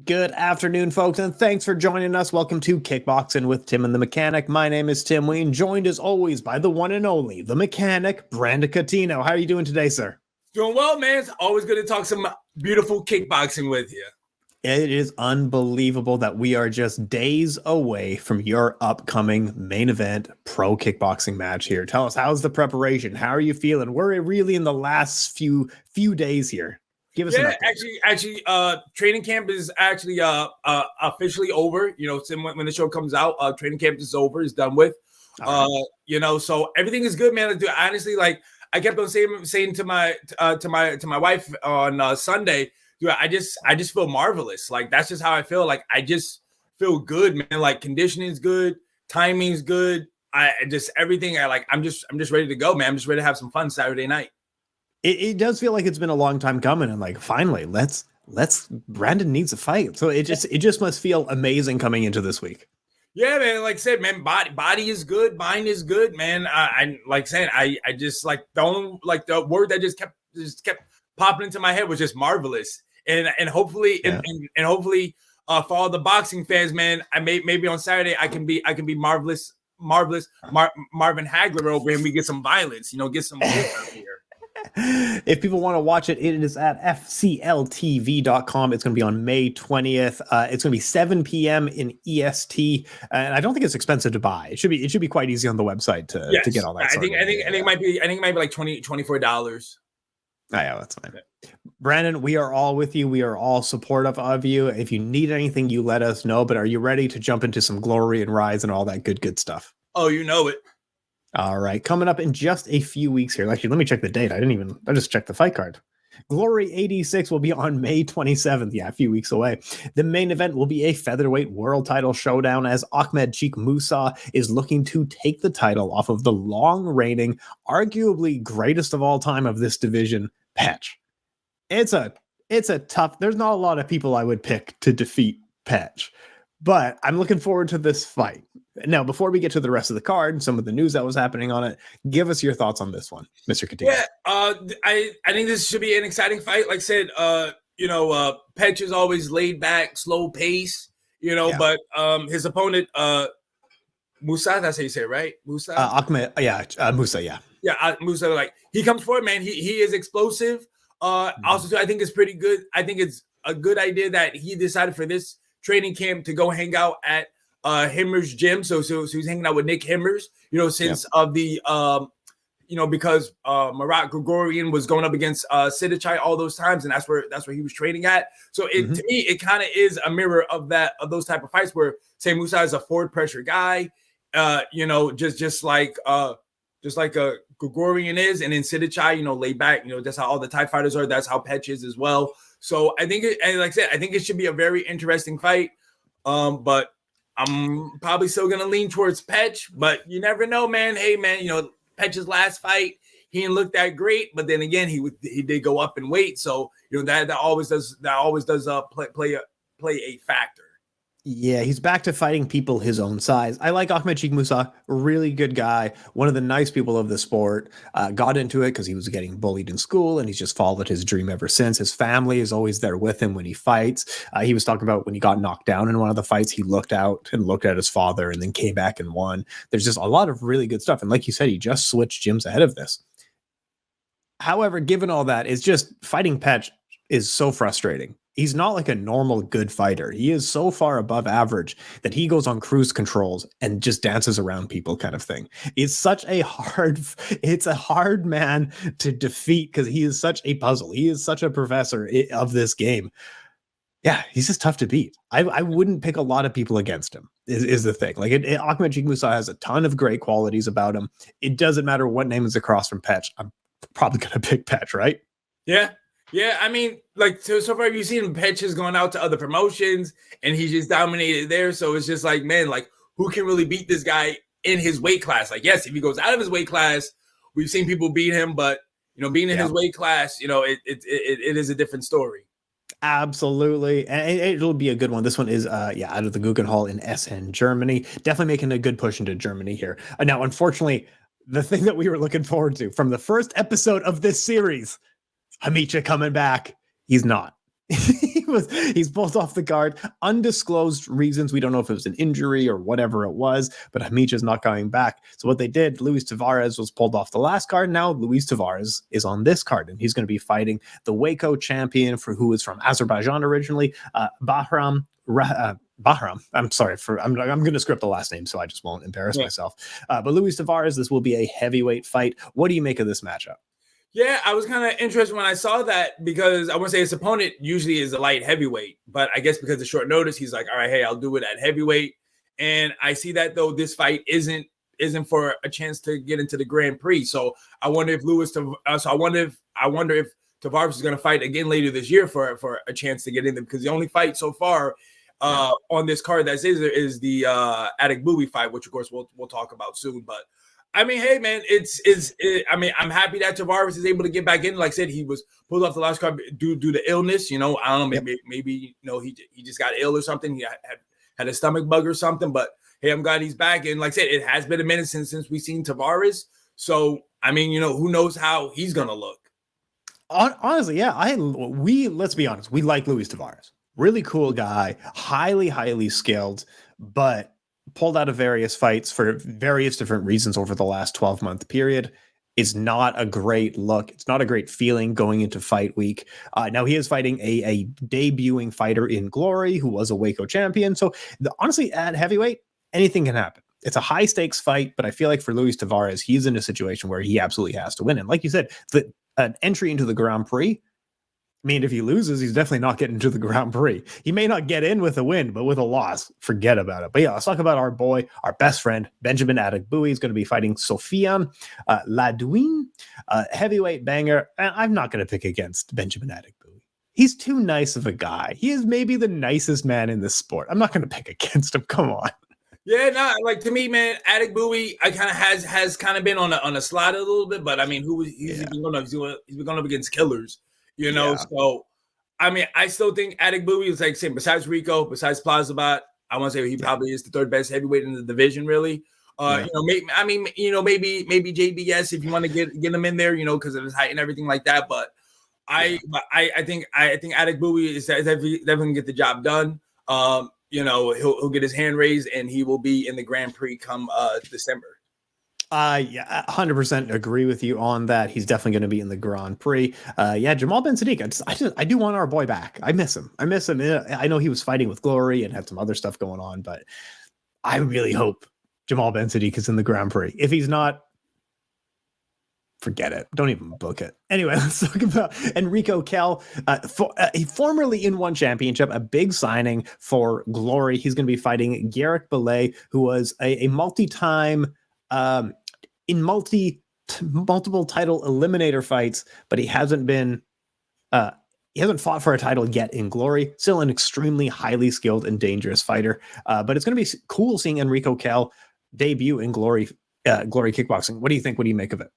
Good afternoon, folks, and thanks for joining us. Welcome to Kickboxing with Tim and the Mechanic. My name is Tim Wheaton, joined as always by the one and only, the Mechanic, Brandon Cuttino. How are you doing today, sir? Doing well, man. It's always good to talk some beautiful kickboxing with you. It is unbelievable that we are just days away from your upcoming main event pro kickboxing match here. Tell us, how's the preparation? How are you feeling? We're really in the last few days here. Give us an update. Training camp is actually officially over. You know, when the show comes out, training camp is over, is done with. Right. So everything is good, man. Honestly, like I kept on saying to my wife on Sunday, dude, I just feel marvelous. Like that's just how I feel. Like I just feel good, man. Like conditioning is good, timing's good. Everything. I'm just ready to go, man. I'm just ready to have some fun Saturday night. It does feel like it's been a long time coming, and like finally, let's Brandon needs a fight. So it just must feel amazing coming into this week. Yeah, man. Like I said, man, body is good, mind is good, man. I just like the word that just kept popping into my head was just marvelous, and hopefully and hopefully for all the boxing fans, man, maybe on Saturday I can be marvelous Marvin Hagler over and we get some violence, get some out here. If people want to watch it, it is at fcltv.com. It's going to be on May 20th. It's going to be 7 p.m. in EST, and I don't think it's expensive to buy. It should be quite easy on the website to get all that. I think it might be like $24. Oh, yeah, that's fine. Brandon, we are all with you. We are all supportive of you. If you need anything, you let us know. But are you ready to jump into some glory and rise and all that good stuff? Oh, you know it. All right, coming up in just a few weeks here. Actually, let me check the date. I just checked the fight card. Glory 86 will be on May 27th. Yeah, a few weeks away. The main event will be a featherweight world title showdown as Ahmed Cheikh Moussa is looking to take the title off of the long reigning, arguably greatest of all time of this division, Petch. It's a tough, there's not a lot of people I would pick to defeat Petch, but I'm looking forward to this fight. Now, before we get to the rest of the card and some of the news that was happening on it, give us your thoughts on this one, Mr. Cuttino. Yeah, I think this should be an exciting fight. Like I said, Petch is always laid back, slow pace, but his opponent, Moussa, that's how you say it, right? Moussa? Ahmed, Moussa, yeah. Yeah, Moussa, like, he comes forward, man. He is explosive. Also, I think it's pretty good. I think it's a good idea that he decided for this training camp to go hang out at Himmer's gym. So he's hanging out with Nick Himmers, since of the because Marat Grigorian was going up against Sidichai all those times, and that's where he was training at. So to me, it kind of is a mirror of those type of fights where say Moussa is a forward pressure guy, just like a Grigorian is, and then Sidichai, laid back. That's how all the Thai fighters are. That's how Petch is as well. So I think I think it should be a very interesting fight. But I'm probably still gonna lean towards Petch, but you never know, man. Hey, man, Petch's last fight, he didn't look that great, but then again, he did go up in weight, so that always does play a factor. Yeah, he's back to fighting people his own size. I like Ahmed Cheikh Moussa, really good guy, one of the nice people of the sport. Got into it because he was getting bullied in school, and he's just followed his dream ever since. His family is always there with him when he fights. He was talking about when he got knocked down in one of the fights, he looked out and looked at his father and then came back and won. There's just a lot of really good stuff. And like you said, he just switched gyms ahead of this. However, given all that, it's just fighting Petch is so frustrating. He's not like a normal good fighter. He is so far above average that he goes on cruise controls and just dances around people kind of thing. It's a hard man to defeat because he is such a puzzle. He is such a professor of this game. Yeah, he's just tough to beat. I wouldn't pick a lot of people against him is the thing. Like Ahmed Cheikh Moussa has a ton of great qualities about him. It doesn't matter what name is across from Petch. I'm probably going to pick Petch, right? Yeah. Yeah, I mean, like so far you've seen Petch has gone out to other promotions and he just dominated there. So it's just like, man, like who can really beat this guy in his weight class? Like, yes, if he goes out of his weight class, we've seen people beat him, but being in his weight class, it is a different story. Absolutely. And it'll be a good one. This one is out of the Guggenhall in Essen, Germany. Definitely making a good push into Germany here. Now, unfortunately, the thing that we were looking forward to from the first episode of this series, Hamicha coming back. He's not. He's pulled off the card, undisclosed reasons. We don't know if it was an injury or whatever it was, but Hamicha's not coming back. So what they did, Luis Tavares was pulled off the last card. Now Luis Tavares is on this card, and he's going to be fighting the Waco champion who is from Azerbaijan originally, Bahram. Bahram. I'm sorry I'm going to script the last name, so I just won't embarrass myself. But Luis Tavares, this will be a heavyweight fight. What do you make of this matchup? Yeah, I was kind of interested when I saw that because I want to say his opponent usually is a light heavyweight, but I guess because of short notice, he's like, all right, hey, I'll do it at heavyweight. And I see that though this fight isn't for a chance to get into the Grand Prix. So I wonder if I wonder if Tavares is going to fight again later this year for a chance to get in there, because the only fight so far on this card that is the Adek Bowie fight, which of course we'll talk about soon, but. I mean, hey, man, I mean, I'm happy that Tavares is able to get back in. Like I said, he was pulled off the last card due to illness. You know, I don't know, maybe he just got ill or something. He had a stomach bug or something. But hey, I'm glad he's back. And like I said, it has been a minute since we've seen Tavares. So I mean, who knows how he's gonna look. Honestly, yeah, let's be honest, we like Luis Tavares. Really cool guy, highly skilled, but pulled out of various fights for various different reasons over the last 12-month period. Is not a great look. It's not a great feeling going into fight week. Now he is fighting a debuting fighter in Glory who was a Waco champion. So honestly, at heavyweight, anything can happen. It's a high stakes fight, but I feel like for Luis Tavares, he's in a situation where he absolutely has to win. And like you said, an entry into the Grand Prix, I mean, if he loses, he's definitely not getting to the Grand Prix. He may not get in with a win, but with a loss, forget about it. But yeah, let's talk about our boy, our best friend, Benjamin Adek Bowie. He's going to be fighting Sofiane Ladouine, heavyweight banger. And I'm not going to pick against Benjamin Adek Bowie. He's too nice of a guy. He is maybe the nicest man in this sport. I'm not going to pick against him. Come on. Yeah, no, like to me, man, Adek Bowie, I kind of has kind of been on a slide a little bit, but I mean, he's been going up against killers. So I mean, I still think Adek Bowie is like saying besides Rico, besides Plazabot, I want to say he probably is the third best heavyweight in the division, really. Maybe JBS if you want to get him in there, because of his height and everything like that. But I think Adek Bowie is definitely going to get the job done. He'll get his hand raised and he will be in the Grand Prix come December. Yeah, 100% agree with you on that. He's definitely going to be in the Grand Prix. Jamal Ben Sadiq, I do want our boy back. I miss him. I know he was fighting with Glory and had some other stuff going on, but I really hope Jamal Ben Sadiq is in the Grand Prix. If he's not, forget it. Don't even book it. Anyway, let's talk about Enrico Kell. He formerly in one championship, a big signing for Glory. He's going to be fighting Garrick Belay, who was a multi-time in multiple title eliminator fights, but he hasn't fought for a title yet in Glory. Still an extremely highly skilled and dangerous fighter. But it's going to be cool seeing Enrico Kell debut in Glory Kickboxing. What do you think? What do you make of it?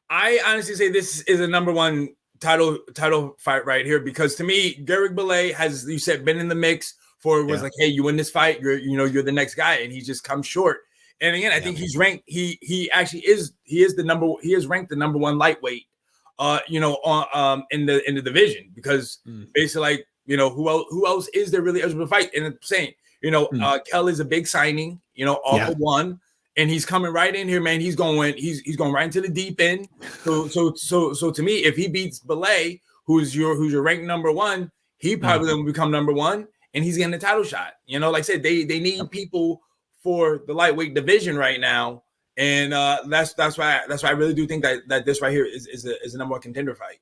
I honestly say this is a number one title fight right here, because to me, Garrick Belay has, you said, been in the mix like, hey, you win this fight, you're the next guy, and he just comes short. And again, I think he's ranked. He actually is. He is ranked the number one lightweight. In the division, because basically, like, who else is there really eligible to fight? And I'm saying, Kell is a big signing. For one, and he's coming right in here, man. He's going right into the deep end. So to me, if he beats Belay, who's your ranked number one, he probably going to become number one, and he's getting a title shot. Like I said, they need people for the lightweight division right now, and that's why I really do think that this right here is a number one contender fight.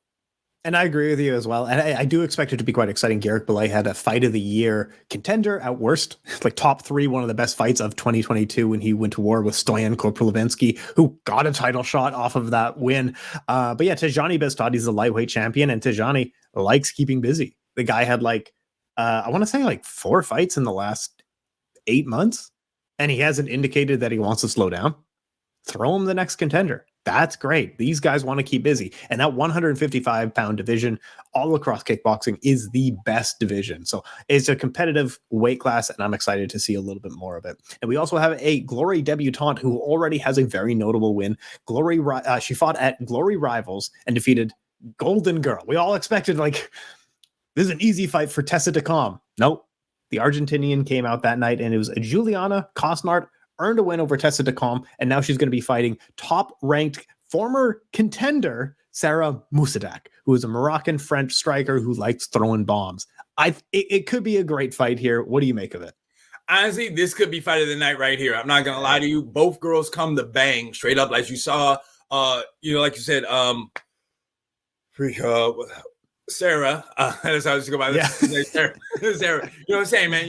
And I agree with you as well. And I do expect it to be quite exciting. Garrick Belay had a fight of the year contender at worst, like top 3, one of the best fights of 2022 when he went to war with Stoyan Koprolinsky, who got a title shot off of that win. But yeah, Tijani Bestadi is the lightweight champion, and Tijani likes keeping busy. The guy had I want to say 4 fights in the last 8 months. And he hasn't indicated that he wants to slow down. Throw him the next contender. That's great. These guys want to keep busy. And that 155-pound division all across kickboxing is the best division. So it's a competitive weight class, and I'm excited to see a little bit more of it. And we also have a Glory debutante who already has a very notable win. She fought at Glory Rivals and defeated Golden Girl. We all expected, this is an easy fight for Tessa DeCom. Nope. The Argentinian came out that night, and it was Juliana Cosnard earned a win over Tessa DeCom, and now she's going to be fighting top-ranked former contender Sarah Musadak, who is a Moroccan-French striker who likes throwing bombs. It could be a great fight here. What do you make of it? Honestly, this could be fight of the night right here. I'm not gonna lie to you. Both girls come to bang straight up, like you saw. Like you said, Sarah. That's how I was going by. Yeah. Sarah. You know what I'm saying, man?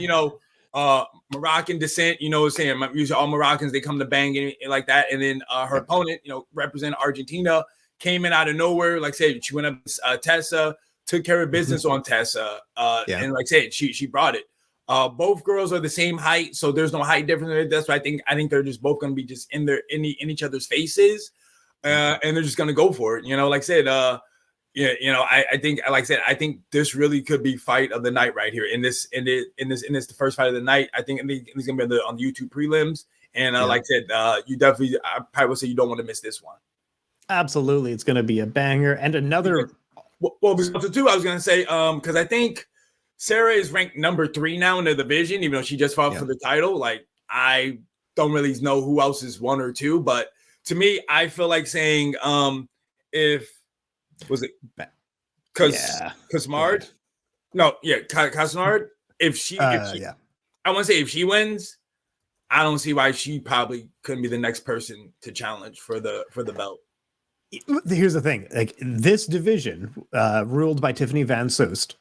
Moroccan descent. You know what I'm saying? Usually, all Moroccans, they come to bang and like that. And then her opponent, represent Argentina, came in out of nowhere. Like I said, she went up Tessa, took care of business on Tessa, and like I said, she brought it. Both girls are the same height, so there's no height difference. That's why I think they're just both going to be just in each other's faces, and they're just going to go for it. Like I said, I think this really could be fight of the night right here. In this, the first fight of the night. I think it's going to be on the YouTube prelims, and like I said, I probably would say you don't want to miss this one. Absolutely, it's going to be a banger. And another, well, the two I was going to say, because I think Sarah is ranked number 3 now in the division, even though she just fought for the title. Like, I don't really know who else is 1 or 2, but to me, I feel like saying, if was it Cosnard? No, Cosnard. I want to say if she wins, I don't see why she probably couldn't be the next person to challenge for the belt. Here's the thing: like this division, ruled by Tiffany Van Soest,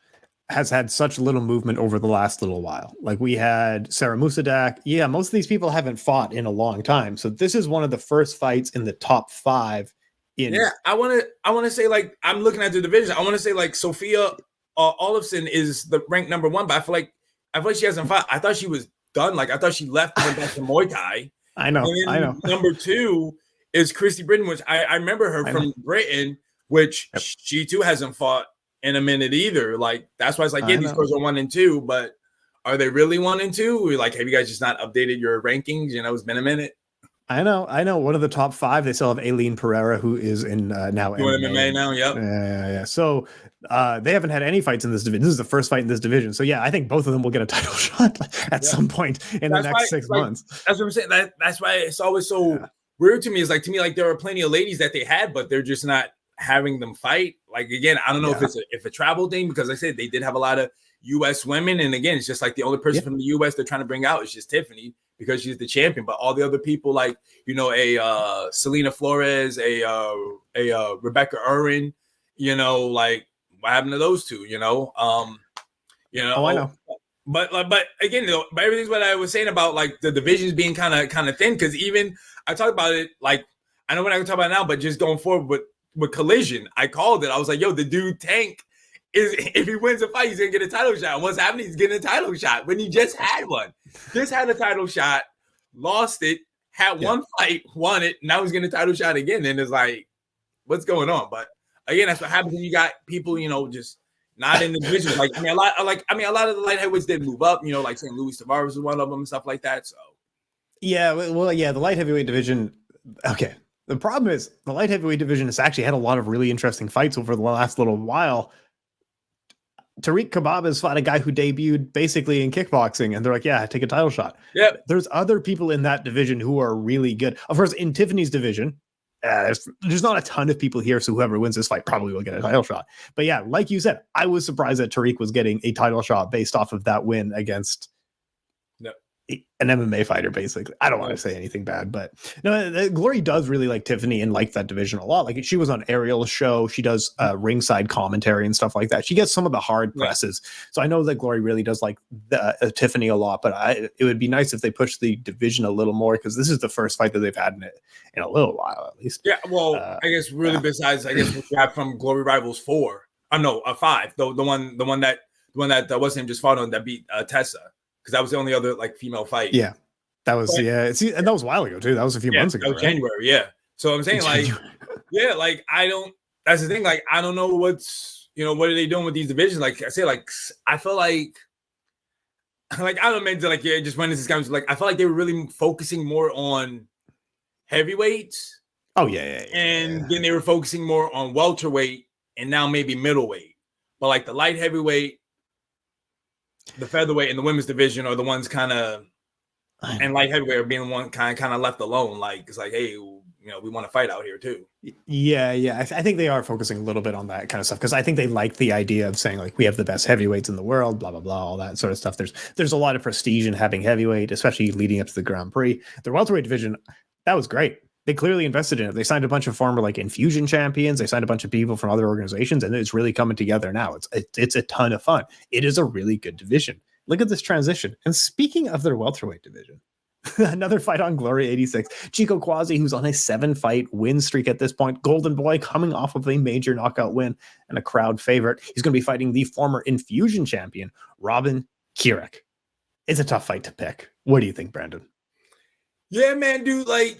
has had such little movement over the last little while. Like we had Sarah Musadak. Yeah, most of these people haven't fought in a long time. So this is one of the first fights in the top 5. I want to say, like, I'm looking at the division. I want to say like Sophia Olafsson is the ranked number 1, but I feel like she hasn't fought. I thought she was done. Like I thought she left and went back to Muay Thai. I know. Number 2 is Christy Britton, which I remember her from Britain, which she too hasn't fought in a minute either. Like that's why it's like, these girls are 1 and 2, but are they really 1 and 2? We're like, have you guys just not updated your rankings? It's been a minute. I know. One of the top 5, they still have Aileen Pereira, who is in now MMA now. Yep. Yeah. So they haven't had any fights in this division. This is the first fight in this division. So yeah, I think both of them will get a title shot at some point in the next 6 months. That's what I'm saying. That's why it's always so weird to me. It's like, there are plenty of ladies that they had, but they're just not having them fight. Like again, I don't know if it's a travel thing, because like I said, they did have a lot of U.S. women, and again, it's just like the only person from the U.S. they're trying to bring out is just Tiffany, because she's the champion. But all the other people, like a Selena Flores, a Rebecca Irwin, like what happened to those two? I know. But again, but everything's what I was saying about like the divisions being kind of thin, because even I talked about it, like I know we're not gonna talk about it now, but just going forward with Collision, I called it. I was like, yo, the dude Tank is, if he wins a fight, he's gonna get a title shot. What's happening? He's getting a title shot when he just had one. Just had a title shot, lost it, had one fight, won it. Now he's getting a title shot again, and it's like, what's going on? But again, that's what happens when you got people, just not in the division. Like a lot of the light heavyweights did move up. Like saying Luis Tavares was one of them and stuff like that. So the light heavyweight division. Okay, the problem is the light heavyweight division has actually had a lot of really interesting fights over the last little while. Tariq Kebab has fought a guy who debuted basically in kickboxing, and they're like, yeah, take a title shot. Yeah, there's other people in that division who are really good. Of course, in Tiffany's division, there's not a ton of people here, so whoever wins this fight probably will get a title shot. But yeah, like you said, I was surprised that Tariq was getting a title shot based off of that win against an MMA fighter, basically. I don't want to say anything bad, but no, Glory does really like Tiffany and like that division a lot. Like she was on Ariel's show. She does ringside commentary and stuff like that. She gets some of the hard presses. So I know that Glory really does like Tiffany a lot, but it would be nice if they push the division a little more, because this is the first fight that they've had in a little while, at least. Yeah, well, I guess really besides, I guess what you have from Glory Rivals 4. 5. The one that wasn't just fought on that beat Tessa. Because that was the only other like female fight. Yeah, that was and that was a while ago too. That was a few months ago. That was January. Yeah. So I'm saying I don't. That's the thing. Like I don't know what are they doing with these divisions? Like I say, like I feel like I don't mean to like just when this comes like I felt like they were really focusing more on heavyweights. Oh yeah. And then they were focusing more on welterweight and now maybe middleweight. But like the light heavyweight the featherweight and the women's division are the ones kind of, and light heavyweight are being one kind of left alone. Like it's like, hey, we want to fight out here too. Yeah. I think they are focusing a little bit on that kind of stuff because I think they like the idea of saying like we have the best heavyweights in the world, blah blah blah, all that sort of stuff. There's a lot of prestige in having heavyweight, especially leading up to the Grand Prix. The welterweight division, that was great. They clearly invested in it. They signed a bunch of former like Enfusion champions. They signed a bunch of people from other organizations, and it's really coming together now. It's a ton of fun. It is a really good division. Look at this transition. And speaking of their welterweight division, another fight on Glory 86. Chico Quasi, who's on a 7-fight win streak at this point. Golden Boy coming off of a major knockout win and a crowd favorite. He's going to be fighting the former Enfusion champion, Robin Kirak. It's a tough fight to pick. What do you think, Brandon? Yeah, man, dude. Like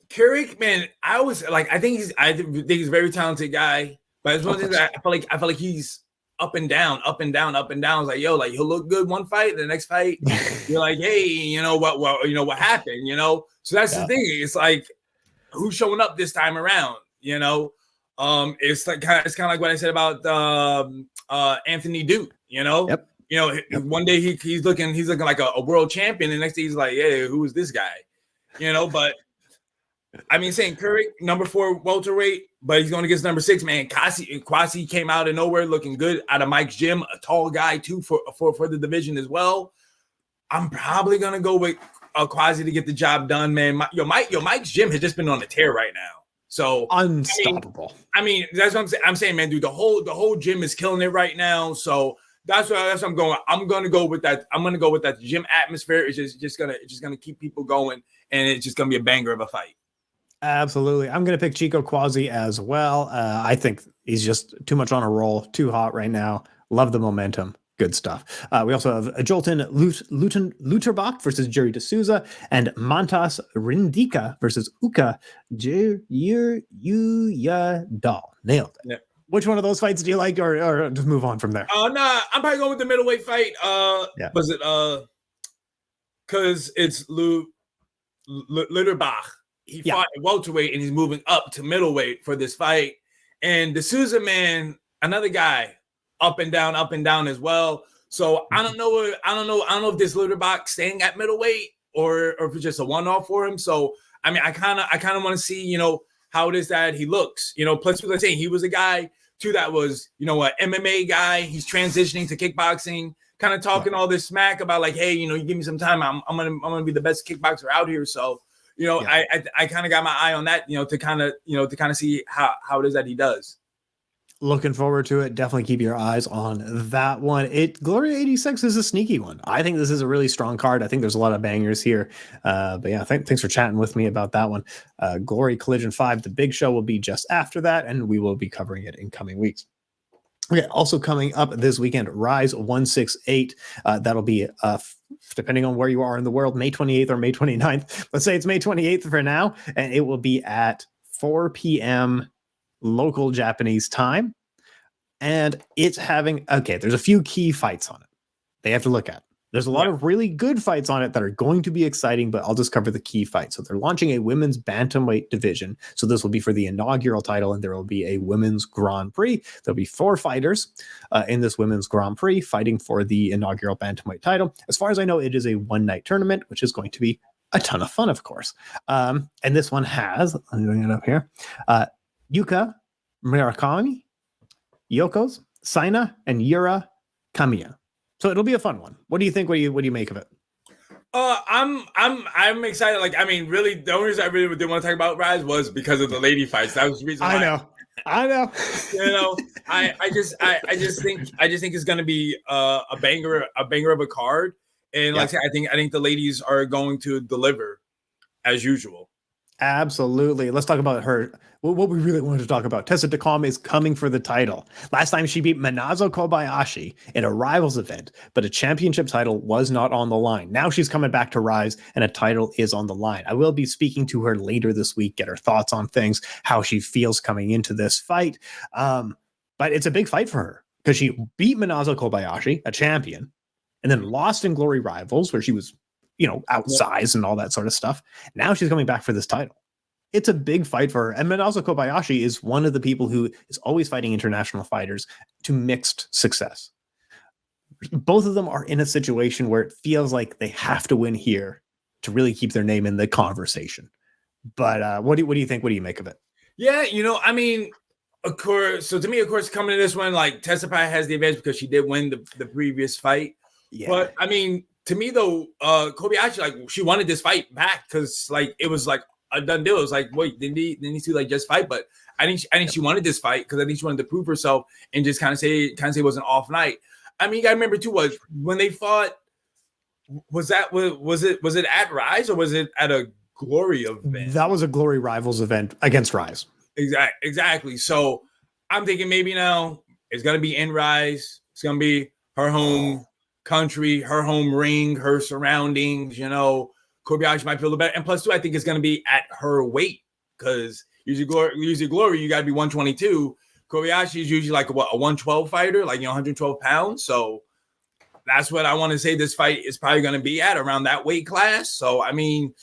Kirak, man, I think he's a very talented guy. But it's one of the things that I feel like he's up and down, up and down, up and down. It's like, yo, like he'll look good one fight, the next fight, you're like, hey, what happened, So that's the thing. It's like, who's showing up this time around, It's kind of like what I said about Anthony Duke, Yep. One day he's looking like a world champion, and the next day he's like, hey, who is this guy, But I mean, saying Kirak, number 4 welterweight, but he's going against number 6, man. Kwasi came out of nowhere looking good out of Mike's gym, a tall guy too for the division as well. I'm probably gonna go with Kwasi to get the job done, man. Mike's gym has just been on a tear right now, so unstoppable. I mean, that's what I'm saying. I'm saying, man, dude, the whole gym is killing it right now. So that's what I'm going. I'm gonna go with that. I'm gonna go with that. The gym atmosphere is just gonna keep people going, and it's just gonna be a banger of a fight. Absolutely. I'm going to pick Chico Quasi as well. I think he's just too much on a roll, too hot right now. Love the momentum. Good stuff. We also have Jolton Luterbach versus Jerry D'Souza and Montas Rindika versus Uka Juyadal. Nailed it. Yeah. Which one of those fights do you like, or just move on from there? Nah, I'm probably going with the middleweight fight. Was it because it's Luterbach. He fought at welterweight and he's moving up to middleweight for this fight. And D'Souza, man, another guy, up and down as well. So I don't know if this Luterbach staying at middleweight or if it's just a one-off for him. So I mean, I kind of want to see, how it is that he looks. Plus people are saying he was a guy too that was, an MMA guy. He's transitioning to kickboxing, kind of talking all this smack about like, hey, you give me some time. I'm gonna be the best kickboxer out here. So I kind of got my eye on that, to kind of see how it is that he does. Looking forward to it. Definitely keep your eyes on that one. Glory 86 is a sneaky one. I think this is a really strong card. I think there's a lot of bangers here. But yeah, thanks for chatting with me about that one. Glory Collision 5, the big show will be just after that, and we will be covering it in coming weeks. Okay, also coming up this weekend, Rise 168. That'll be, depending on where you are in the world, May 28th or May 29th. Let's say it's May 28th for now, and it will be at 4 p.m. local Japanese time. And it's there's a few key fights on it they have to look at. There's a lot of really good fights on it that are going to be exciting, but I'll just cover the key fights. So they're launching a women's bantamweight division. So this will be for the inaugural title, and there will be a women's Grand Prix. There'll be 4 fighters in this women's Grand Prix fighting for the inaugural bantamweight title. As far as I know, it is a one-night tournament, which is going to be a ton of fun, of course. And this one has, I'm doing it up here, Yuka Murakami, Yokos, Saina, and Yura Kamiya. So it'll be a fun one. What do you think? What do you make of it? I'm excited. Like, I mean, really, the only reason I really didn't want to talk about Rise was because of the lady fights. That was the reason. I know. I just think it's gonna be a banger of a card. And like I said, I think the ladies are going to deliver as usual. Absolutely. Let's talk about her. What we really wanted to talk about. Tessa Takam is coming for the title. Last time she beat Minazo Kobayashi in a Rivals event, but a championship title was not on the line. Now she's coming back to Rise and a title is on the line. I will be speaking to her later this week, get her thoughts on things, how she feels coming into this fight. But it's a big fight for her because she beat Minazo Kobayashi, a champion, and then lost in Glory Rivals where she was outsized and all that sort of stuff. Now she's coming back for this title. It's a big fight for her. And Minazo Kobayashi is one of the people who is always fighting international fighters to mixed success. both of them are in a situation where it feels like they have to win here to really keep their name in the conversation. But what do you think? What do you make of it? Yeah, I mean, of course. So to me, of course, coming to this one, like Tessa probably has the advantage because she did win the previous fight. Yeah. But I mean, to me though, Kobayashi, like she wanted this fight back because like it was like a done deal. It was like, wait, didn't he two like just fight? But I think she wanted this fight because I think she wanted to prove herself and just kind of say it was an off night. I mean, you gotta remember too, was when they fought, was it at Rise or was it at a Glory event? That was a Glory Rivals event against Rise. Exactly. So I'm thinking maybe now it's gonna be in Rise. It's gonna be her home country, her home ring, her surroundings. Kobayashi might feel a little better. And plus, too, I think it's gonna be at her weight because usually Glory, you gotta be 122. Kobayashi is usually like a 112 fighter, like 112 pounds. So that's what I want to say. This fight is probably gonna be at around that weight class. So I mean.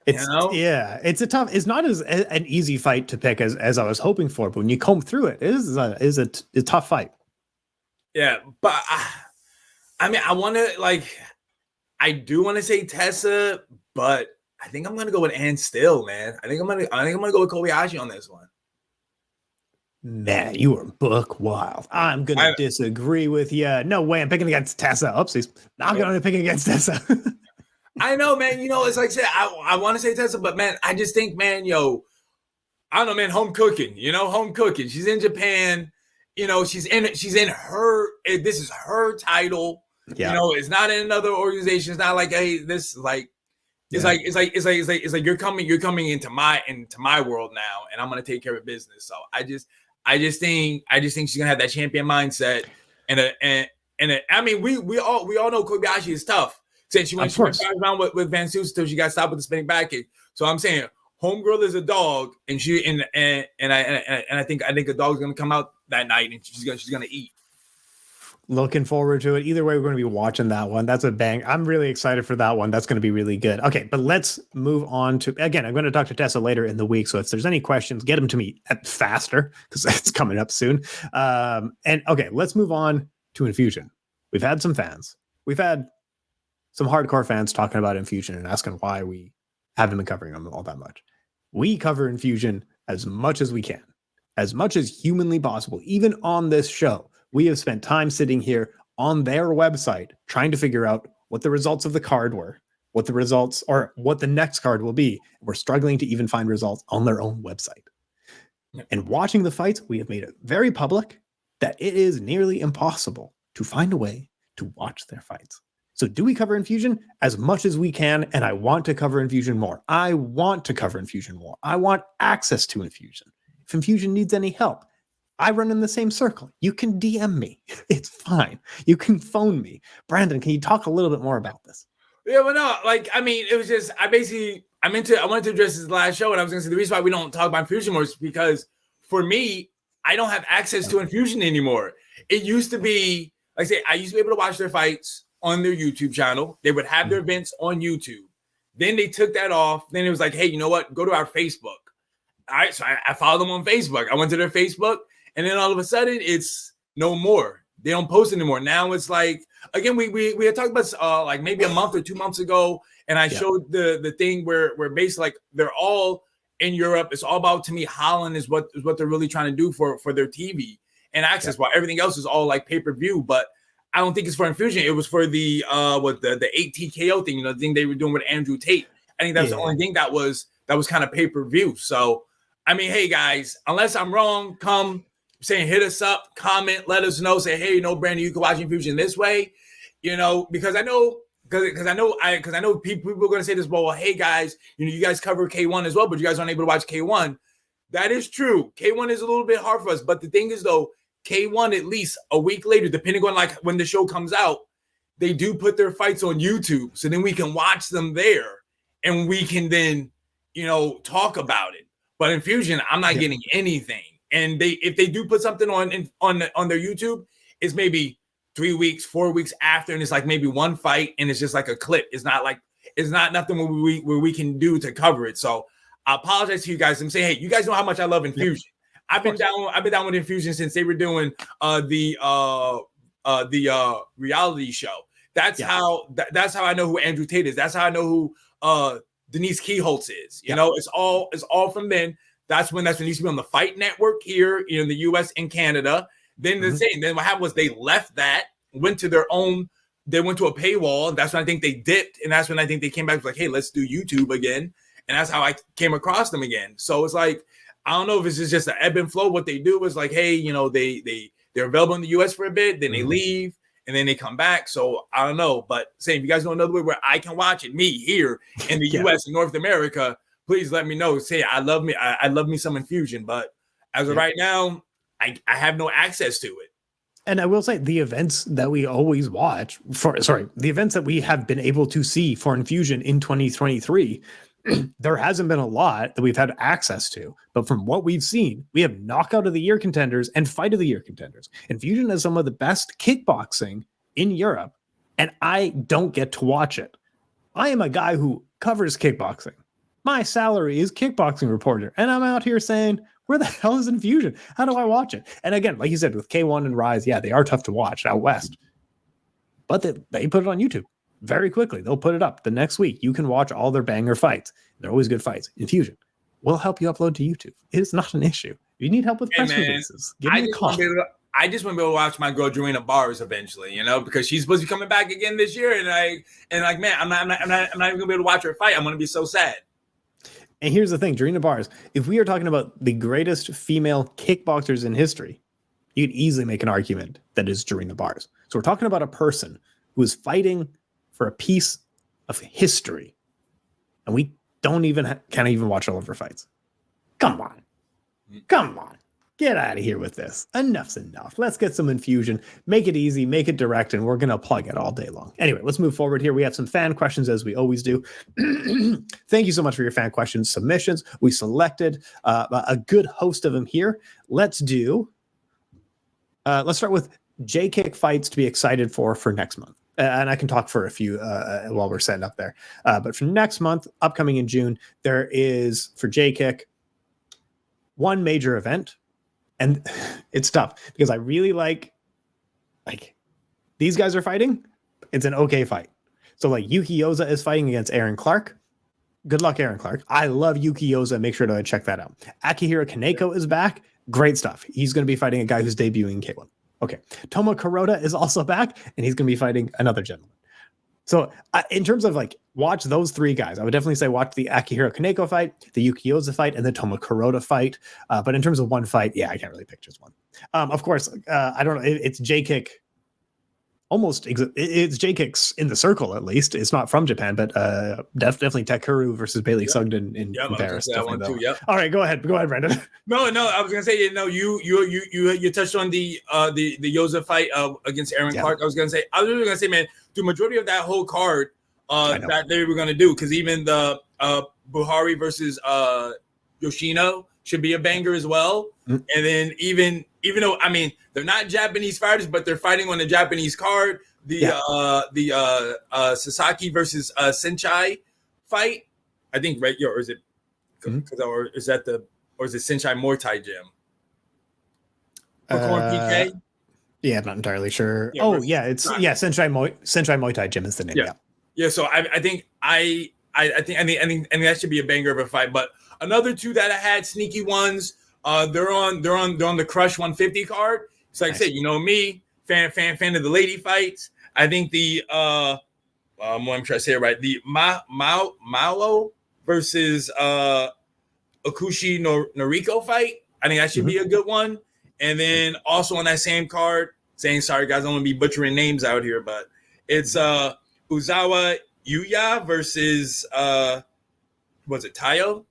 It's a tough. It's not as an easy fight to pick as I was hoping for. But when you comb through it, it is a tough fight. Yeah, but I mean, I do want to say Tessa, but I think I'm gonna go with Ann Still, man. I think I'm gonna go with Kobayashi on this one. Man, you are book wild. I'm gonna disagree with you. No way, I'm picking against Tessa. Oopsies. I'm gonna pick against Tessa. I know, man. It's like I said, I want to say Tessa, but man, I just think, man, I don't know, man, home cooking. Home cooking. She's in Japan. She's in her. This is her title. Yeah. It's not in another organization. It's not like, hey, this like, it's like you're coming into my world now, and I'm gonna take care of business. So I just think she's gonna have that champion mindset, and I mean, we all know Kobayashi is tough. Since she went 5 rounds with Van Soos until she got stopped with the spinning back kick. So I'm saying homegirl is a dog, and I think a dog's gonna come out that night and she's gonna eat. Looking forward to it. Either way, we're going to be watching that one. That's a bang. I'm really excited for that one. That's going to be really good. Okay, but let's move on to, again, I'm going to talk to Tessa later in the week. So if there's any questions, get them to me faster because it's coming up soon. And okay, let's move on to Enfusion. We've had some fans. We've had some hardcore fans talking about Enfusion and asking why we haven't been covering them all that much. We cover Enfusion as much as we can, as much as humanly possible. Even on this show, we have spent time sitting here on their website trying to figure out what the results of the card were, what the results or what the next card will be. We're struggling to even find results on their own website. And watching the fights, we have made it very public that it is nearly impossible to find a way to watch their fights. So do we cover Enfusion? As much as we can, and I want to cover Enfusion more. I want to cover Enfusion more. I want access to Enfusion. If Enfusion needs any help, I run in the same circle. You can DM me. It's fine. You can phone me. Brandon, can you talk a little bit more about this? Yeah, well, no, I mean, it was just, I wanted to address this last show, and I was going to say the reason why we don't talk about Enfusion more is because for me, I don't have access to Enfusion anymore. It used to be, like I say, I used to be able to watch their fights on their YouTube channel. They would have their events on YouTube. Then they took that off. Then it was like, hey, you know what? Go to our Facebook. All right, so I followed them on Facebook. I went to their Facebook. And then all of a sudden, it's no more. They don't post anymore. Now it's like, again, we had talked about like maybe a month or 2 months ago, and I showed the thing where basically like they're all in Europe. It's all about, to me, Holland is what they're really trying to do for their TV and access. While everything else is all like pay-per-view. But I don't think it's for Enfusion. It was for the 8 TKO thing, the thing they were doing with Andrew Tate. I think that's the only thing that was kind of pay-per-view. So I mean, hey guys, unless I'm wrong, come. Saying hit us up, comment, let us know. Say, hey, Brandon, you can watch Enfusion this way, because I know people are going to say this. Well, hey guys, you guys cover K1 as well, but you guys aren't able to watch K1. That is true. K1 is a little bit hard for us, but the thing is though, K1 at least a week later, depending on like when the show comes out, they do put their fights on YouTube, so then we can watch them there, and we can then talk about it. But Enfusion, I'm not getting anything. And if they do put something on their YouTube, it's maybe 3 weeks, 4 weeks after, and it's like maybe one fight, and it's just like a clip. It's not nothing where we can do to cover it. So I apologize to you guys. I'm saying, hey, you guys know how much I love Enfusion. I've been down with Enfusion since they were doing the reality show. That's Yeah. how that's how I know who Andrew Tate is. That's how I know who Denise Keyholtz is. You Yeah. know, it's all from then. That's when it used to be on the Fight Network here in the US and Canada. Then the same. Then what happened was they left that, went to their own. They went to a paywall. And that's when I think they dipped, and that's when I think they came back like, hey, let's do YouTube again. And that's how I came across them again. So it's like, I don't know if it's just an ebb and flow. What they do is like, hey, you know, they're available in the US for a bit, then they leave, and then they come back. So I don't know. But saying, if you guys know another way where I can watch it, me here in the US and North America, please let me know. Say, I love me some Enfusion. But as of right now, I have no access to it. And I will say the events that we always watch the events that we have been able to see for Enfusion in 2023, there hasn't been a lot that we've had access to, but from what we've seen, we have knockout of the year contenders and fight of the year contenders. Enfusion has some of the best kickboxing in Europe, and I don't get to watch it. I am a guy who covers kickboxing. My salary is kickboxing reporter, and I'm out here saying, where the hell is Enfusion? How do I watch it? And again, like you said, with K1 and Rise, yeah, they are tough to watch out west, but they put it on YouTube. Very quickly, they'll put it up the next week. You can watch all their banger fights. They're always good fights. Enfusion will help you upload to YouTube. It is not an issue. If you need help with press releases, give me a call. I just want to be able to watch my girl Joanna Bars eventually, you know, because she's supposed to be coming back again this year, and man, I'm not even gonna be able to watch her fight. I'm gonna be so sad. And here's the thing, Joanna Bars. If we are talking about the greatest female kickboxers in history, you could easily make an argument that is Joanna Bars. So we're talking about a person who is fighting for a piece of history, and we can't even watch all of her fights. Come on, get out of here with this. Enough's enough. Let's get some Enfusion, make it easy, make it direct, and we're gonna plug it all day long. Anyway, let's move forward here. We have some fan questions, as we always do. Thank you so much for your fan questions submissions. We selected a good host of them here. Let's start with J-Kick fights to be excited for next month. And I can talk for a few while we're setting up there. But for next month, upcoming in June, there is, for J-Kick, one major event. And it's tough because I really like these guys are fighting. It's an okay fight. So like Yuki Yoza is fighting against Aaron Clark. Good luck, Aaron Clark. I love Yuki Yoza. Make sure to check that out. Akihiro Kaneko is back. Great stuff. He's going to be fighting a guy who's debuting K1. Okay. Toma Kuroda is also back, and he's going to be fighting another gentleman. So in terms of like, watch those three guys. I would definitely say watch the Akihiro Kaneko fight, the Yuki Yoza fight, and the Toma Kuroda fight. But in terms of one fight, yeah, I can't really pick just one. Of course, I don't know. It's J-Kick. It's J-Kicks in the circle, at least. It's not from Japan, but definitely Takuru versus Bailey Sugden in Paris. All right, go ahead, Brandon. No, I was gonna say, you touched on the Yoza fight against Aaron Clark. I was really gonna say, man, the majority of that whole card that they were gonna do, because even the Buhari versus Yoshino should be a banger as well. And then even though, I mean, they're not Japanese fighters, but they're fighting on the Japanese card. The Sasaki versus Senchai fight, I think, right? Or is it? Or is it Senchai Muay Thai gym? PK? Yeah, I'm not entirely sure. Senchai Muay Thai gym is the name. Yeah. So I think that should be a banger of a fight. But another two that I had sneaky ones. They're on the Crush 150 card. So like I said, you know me, fan of the lady fights. I think the I'm trying to say it right. The Malo versus Akushi Noriko fight. I think that should be a good one. And then also on that same card, saying sorry guys, I'm gonna be butchering names out here, but it's Uzawa Yuya versus was it Tayo?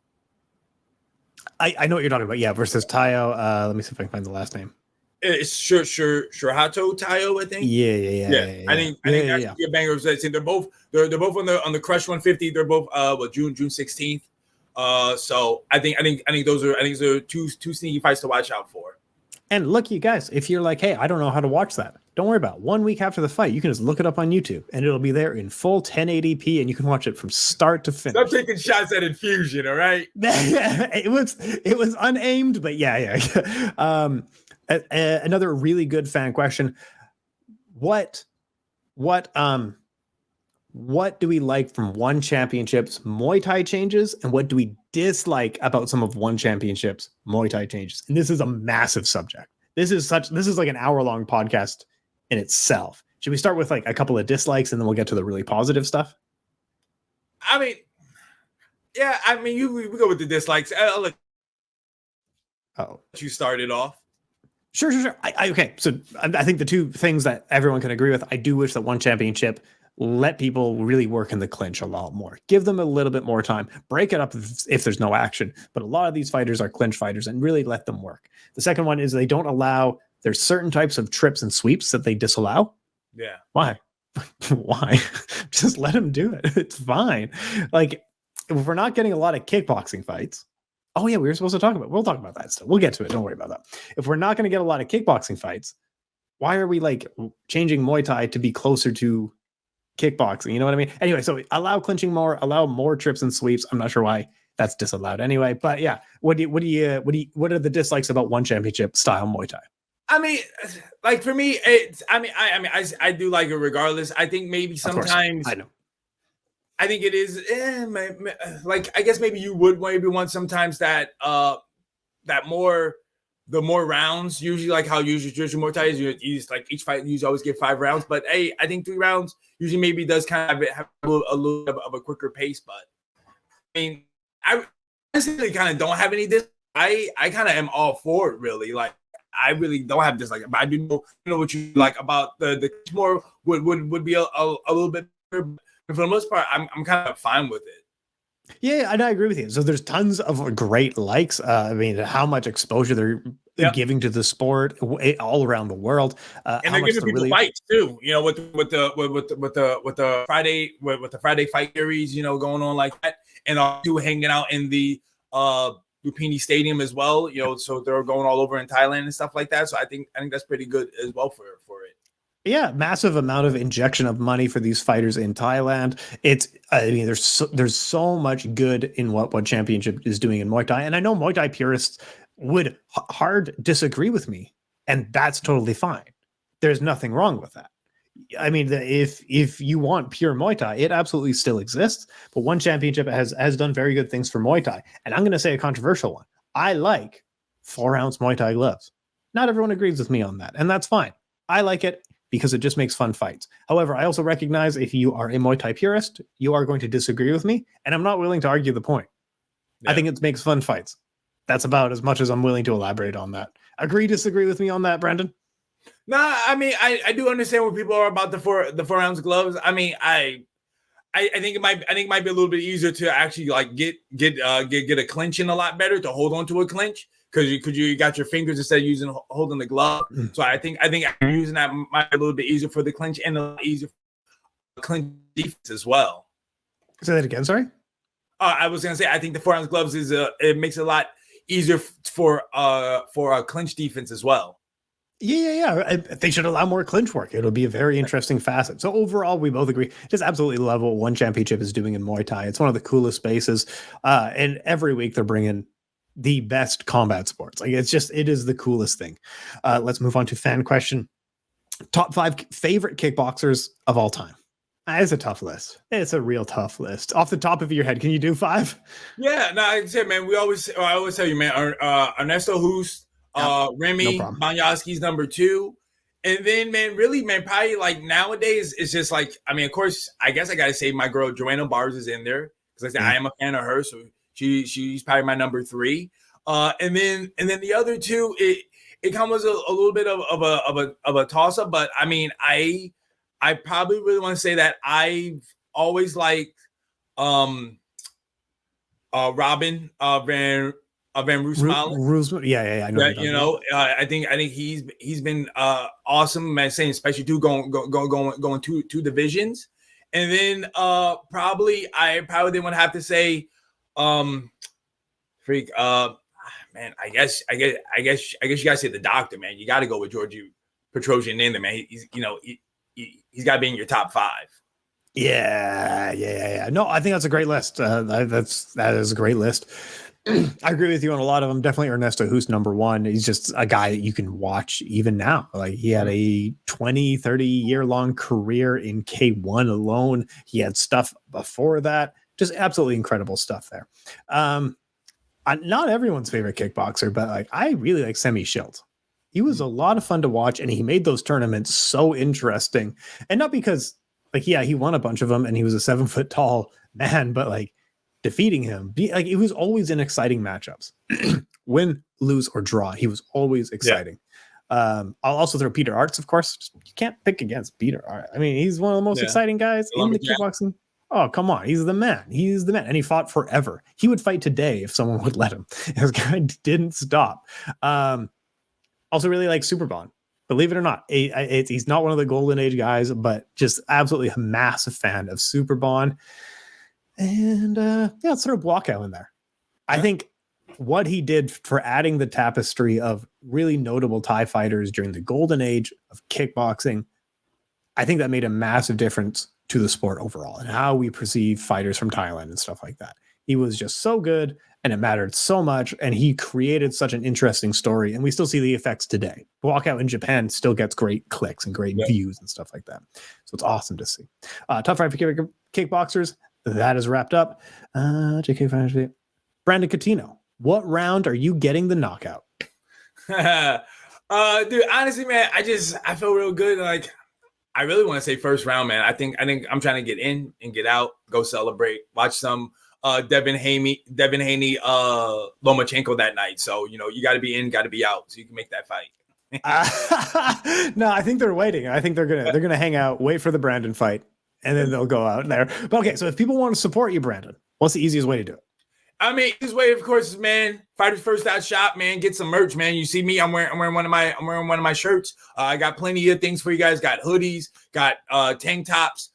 I know what you're talking about. Yeah, versus Tayo. Let me see if I can find the last name. It's Shurahato Tayo, I think. Yeah. I think that should be a banger. They're both on the Crush 150. They're both June 16th. So I think those are two sneaky fights to watch out for. And look, you guys, if you're like, hey, I don't know how to watch that, don't worry about it. 1 week after the fight, you can just look it up on YouTube, and it'll be there in full 1080p, and you can watch it from start to finish. Stop taking shots at Enfusion, all right? It was unaimed, but yeah. Another really good fan question. what do we like from one championship's Muay Thai changes, and what do we dislike about some of one championship's Muay Thai changes? And this is a massive subject. This is like an hour-long podcast in itself. Should we start with like a couple of dislikes and then we'll get to the really positive stuff? I mean, yeah, I mean, we go with the dislikes. I'll let you start it off. Sure. Okay, so I think the two things that everyone can agree with, I do wish that one championship let people really work in the clinch a lot more. Give them a little bit more time. Break it up if there's no action. But a lot of these fighters are clinch fighters, and really let them work. The second one is they don't allow, there's certain types of trips and sweeps that they disallow. Yeah. Why? Why? Just let them do it. It's fine. Like, if we're not getting a lot of kickboxing fights, oh yeah, we were supposed to talk about, we'll talk about that still. We'll get to it. Don't worry about that. If we're not going to get a lot of kickboxing fights, why are we like changing Muay Thai to be closer to kickboxing? You know what I mean? Anyway, so allow clinching more, allow more trips and sweeps. I'm not sure why that's disallowed anyway, but yeah, what are the dislikes about one championship style Muay Thai? I mean, like for me, I do like it regardless. I think maybe sometimes I know. I think it is like, I guess maybe you would maybe want sometimes that that more, the more rounds, usually like how usually Muay Thai is, you just like each fight you always get 5 rounds, but hey, I think 3 rounds usually maybe does kind of have a little bit of a quicker pace. But I mean, I honestly kind of don't have any this. I kind of am all for it, really. Like, I really don't have this, like, but I do know what you like about the more would be a little bit better. But for the most part, I'm kind of fine with it. Yeah, and I agree with you. So there's tons of great likes. I mean, how much exposure they're giving to the sport all around the world, and they're giving people fights too. You know, with the Friday fight series, you know, going on like that, and also hanging out in the Lumpini Stadium as well. You know, so they're going all over in Thailand and stuff like that. So I think that's pretty good as well for it. Yeah, massive amount of injection of money for these fighters in Thailand. It's, I mean, there's so much good in what championship is doing in Muay Thai, and I know Muay Thai purists would hard disagree with me, and that's totally fine. There's nothing wrong with that. I mean, if you want pure Muay Thai, it absolutely still exists. But one championship has done very good things for Muay Thai, and I'm going to say a controversial one. I like 4-ounce Muay Thai gloves. Not everyone agrees with me on that, and that's fine. I like it because it just makes fun fights. However, I also recognize if you are a Muay Thai purist, you are going to disagree with me, and I'm not willing to argue the point. Yeah. I think it makes fun fights. That's about as much as I'm willing to elaborate on that. Agree, disagree with me on that, Brandon? No, I mean, I do understand what people are about the 4-ounce gloves. I mean, I think it might be a little bit easier to actually like get a clinch in a lot better, to hold on to a clinch. Because you got your fingers instead of holding the glove. So I think using that might be a little bit easier for the clinch, and a lot easier for clinch defense as well. Say that again, sorry? I was gonna say, I think the 4-ounce gloves it makes it a lot easier for a clinch defense as well. Yeah. They should allow more clinch work. It'll be a very interesting facet. So overall, we both agree. Just absolutely love what one championship is doing in Muay Thai. It's one of the coolest spaces. And every week they're bringing the best combat sports. Like, it is the coolest thing. Let's move on to fan question. Top 5 favorite kickboxers of all time. It's a tough list. It's a real tough list. Off the top of your head, can you do 5? Yeah, no, like I said, man, I always tell you, man, Ernesto Hoost, Remy Banyaski's number 2. And then, man, really, man, probably like nowadays, it's just like, I mean, of course, I guess I got to say my girl, Joanna Bars, is in there. Because I am a fan of her, so she's probably my number 3, and then the other 2, it comes a little bit of a toss up, but I mean, I probably really want to say that I've always liked Robin Van Roosmalen. Yeah, I know. You know, I think he's been awesome, man. Saying especially going 2 divisions, and then I probably didn't want to have to say. Man, I guess you gotta say the doctor, man. You gotta go with Georgie Petrosian in there, man. He's got to be in your top 5. Yeah. No, I think that's a great list. That is a great list. I agree with you on a lot of them. Definitely Ernesto, who's number one. He's just a guy that you can watch even now. Like he had a 20, 30 year long career in K1 alone. He had stuff before that. Just absolutely incredible stuff there. Not everyone's favorite kickboxer, but like I really like Semi Schilt. He was a lot of fun to watch, and he made those tournaments so interesting. And not because, like, yeah, he won a bunch of them, and he was a 7 foot tall man, but like defeating him, like it was always in exciting matchups. Win, lose, or draw, he was always exciting. I'll also throw Peter Arts, of course. You can't pick against Peter Arts. I mean, he's one of the most exciting guys in the kickboxing. Oh, come on. He's the man. He's the man. And he fought forever. He would fight today if someone would let him. This guy didn't stop. Also really like Superbond. Believe it or not, he's not one of the golden age guys, but just absolutely a massive fan of Superbond. And let's throw Walkout in there. I think what he did for adding the tapestry of really notable Thai fighters during the golden age of kickboxing, I think that made a massive difference to the sport overall and how we perceive fighters from Thailand and stuff like that. He was just so good and it mattered so much, and he created such an interesting story, and we still see the effects today. Walkout in Japan still gets great clicks and great views and stuff like that. So it's awesome to see. Top 5 for kickboxers, that is wrapped up. JK Brandon Cuttino, what round are you getting the knockout? Dude, honestly, man, I feel real good. Like, I really want to say first round, man. I think I'm trying to get in and get out, go celebrate, watch some Devin Haney, Lomachenko that night. So, you know, you got to be in, got to be out so you can make that fight. No, I think they're waiting. I think they're gonna hang out, wait for the Brandon fight, and then they'll go out there. But okay, so if people want to support you, Brandon, what's the easiest way to do it? I mean, this way, of course, man. Fighters First Out shop, man. Get some merch, man. You see me? I'm wearing one of my shirts. I got plenty of things for you guys. Got hoodies, got tank tops,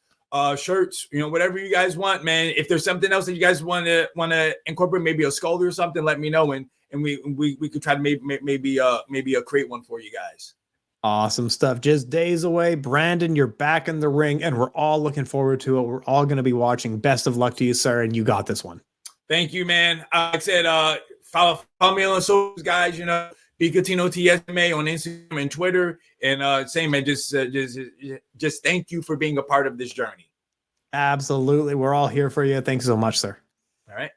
shirts. You know, whatever you guys want, man. If there's something else that you guys want to incorporate, maybe a skull or something, let me know, and we could try to maybe create one for you guys. Awesome stuff. Just days away. Brandon, you're back in the ring, and we're all looking forward to it. We're all going to be watching. Best of luck to you, sir, and you got this one. Thank you, man. Like I said, follow me on socials, guys. You know, be Cuttino TSMA on Instagram and Twitter. And same, man. Just thank you for being a part of this journey. Absolutely. We're all here for you. Thanks so much, sir. All right.